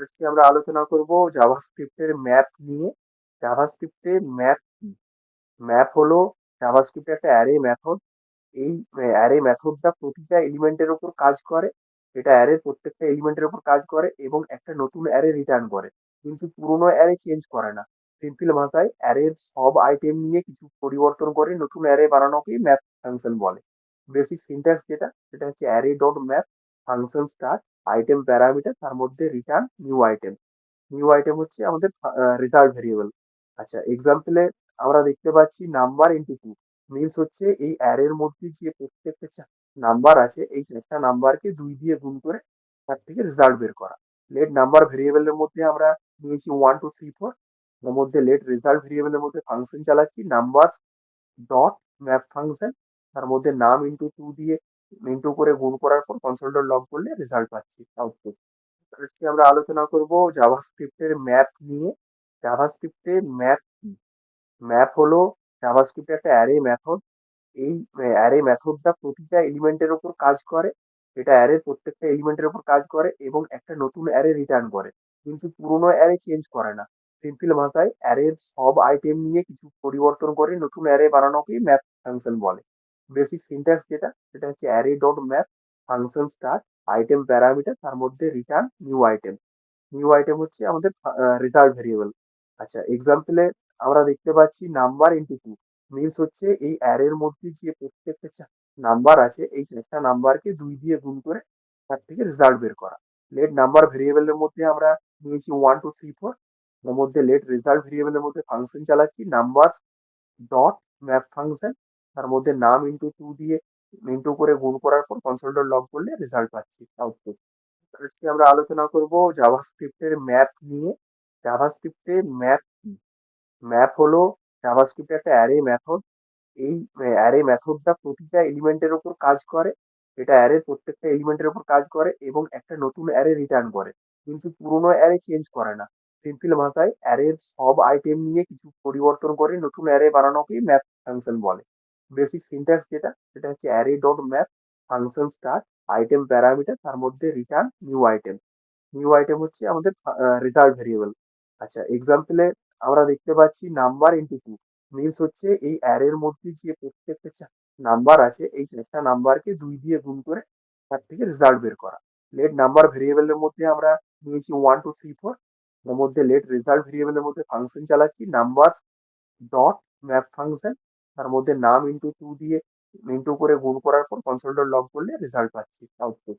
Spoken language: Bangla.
আজকে আমরা আলোচনা করব জাভাস্ক্রিপ্টের ম্যাপ নিয়ে। জাভাস্ক্রিপ্টে ম্যাপ কি? ম্যাপ হলো জাভাস্ক্রিপ্টের একটা অ্যারে মেথড। এই অ্যারে মেথডটা প্রতিটা এলিমেন্টের উপর কাজ করে। এটা অ্যারের প্রত্যেকটা এলিমেন্টের উপর কাজ করে এবং একটা নতুন অ্যারে রিটার্ন করে, কিন্তু পুরোনো অ্যারে চেঞ্জ করে না। সিম্পল ভাষায় অ্যারের সব আইটেম নিয়ে কিছু পরিবর্তন করে নতুন অ্যারে বানানোকেই ম্যাপ ফাংশন বলে। বেসিক সিনট্যাক্স যেটা, সেটা হচ্ছে array dot map function start item parameter, তার মধ্যে return new item. New item হচ্ছে আমাদের রেজাল্ট ভেরিয়েবল। আচ্ছা, এক্সাম্পলে আমরা দেখতে পাচ্ছি নাম্বার ইন্টু টু। মিনস হচ্ছে এই অ্যারের মধ্যে যে প্রত্যেকটা নাম্বার আছে, এই একটা নাম্বারকে দুই দিয়ে গুণ করে তার থেকে রেজাল্ট বের করা। লেট নাম্বার ভেরিয়েবলের মধ্যে আমরা নিয়েছি 1 2 3 4। তার মধ্যে লেট রেজাল্ট ভেরিয়েবলের মধ্যে ফাংশন চালাচ্ছি নাম্বার ডট ম্যাপ ফাংশন। তার মধ্যে নাম ইন্টু টু দিয়ে ইন্টু করে গুণ করার পর কনসোল ডট লগ করলে রেজাল্ট পাচ্ছি, আউটপুট। আজকে আমরা আলোচনা করব জাভাস্ক্রিপ্টের ম্যাপ নিয়ে। জাভাস্ক্রিপ্টে ম্যাপ কি? ম্যাপ হলো জাভাস্ক্রিপ্টের একটা অ্যারে মেথড। এই অ্যারে মেথডটা প্রতিটা এলিমেন্টের উপর কাজ করে। এটা অ্যারের প্রত্যেকটা এলিমেন্টের উপর কাজ করে এবং একটা নতুন অ্যারে রিটার্ন করে, কিন্তু পুরোনো অ্যারে চেঞ্জ করে না। সিম্পল ভাষায় অ্যারের সব আইটেম নিয়ে কিছু পরিবর্তন করে নতুন অ্যারে বানানোকেই ম্যাপ ফাংশন বলে। বেসিক সিনট্যাক্স যেটা, সেটা হচ্ছে array dot map function start item parameter, তার মধ্যে return new item. New item হচ্ছে আমাদের রেজাল্ট ভেরিয়েবল। আচ্ছা, এক্সাম্পলে আমরা দেখতে পাচ্ছি নাম্বার ইন্টু টু। মিনস হচ্ছে এই অ্যারের মধ্যে যে প্রত্যেকটা নাম্বার আছে, এই একটা নাম্বারকে দুই দিয়ে গুণ করে তার থেকে রেজাল্ট বের করা। লেট নাম্বার ভেরিয়েবলের মধ্যে আমরা নিয়েছি 1 2 3 4। তার মধ্যে লেট রেজাল্ট ভেরিয়েবলের মধ্যে ফাংশন চালাচ্ছি নাম্বার ডট ম্যাপ ফাংশন। তার মধ্যে নাম ইন্টু টু দিয়ে ইন্টু করে গুণ করার পর কনসোল ডট লগ করলে রেজাল্ট পাচ্ছি, আউটপুট। আজকে আমরা আলোচনা করব জাভাস্ক্রিপ্টের ম্যাপ নিয়ে। জাভাস্ক্রিপ্টে ম্যাপ কি? ম্যাপ হলো জাভাস্ক্রিপ্টের একটা অ্যারে মেথড। এই অ্যারে মেথডটা প্রতিটা এলিমেন্টের উপর কাজ করে। এটা অ্যারের প্রত্যেকটা এলিমেন্টের উপর কাজ করে এবং একটা নতুন অ্যারে রিটার্ন করে, কিন্তু পুরোনো অ্যারে চেঞ্জ করে না। সিম্পল ভাষায় অ্যারের সব আইটেম নিয়ে কিছু পরিবর্তন করে নতুন অ্যারে বানানোকেই ম্যাপ ফাংশন বলে। বেসিক সিনট্যাক্স যেটা, সেটা হচ্ছে array dot map function start item parameter, তার মধ্যে return new item. New item হচ্ছে আমাদের রেজাল্ট ভেরিয়েবল। আচ্ছা, এক্সাম্পলে আমরা দেখতে পাচ্ছি নাম্বার ইন্টু টু। মিনস হচ্ছে এই অ্যারের মধ্যে যে প্রত্যেকটা নাম্বার আছে, এই একটা নাম্বারকে দুই দিয়ে গুণ করে তার থেকে রেজাল্ট বের করা। লেট নাম্বার ভেরিয়েবলের মধ্যে আমরা নিয়েছি 1 2 3 4। তার মধ্যে লেট রেজাল্ট ভেরিয়েবলের মধ্যে ফাংশন চালাচ্ছি নাম্বার ডট ম্যাপ ফাংশন। তার মধ্যে নাম ইন্টু টু দিয়ে ইন্টু করে গুণ করার পর কনসোল ডট লগ করলে রেজাল্ট পাচ্ছি, আউটপুট।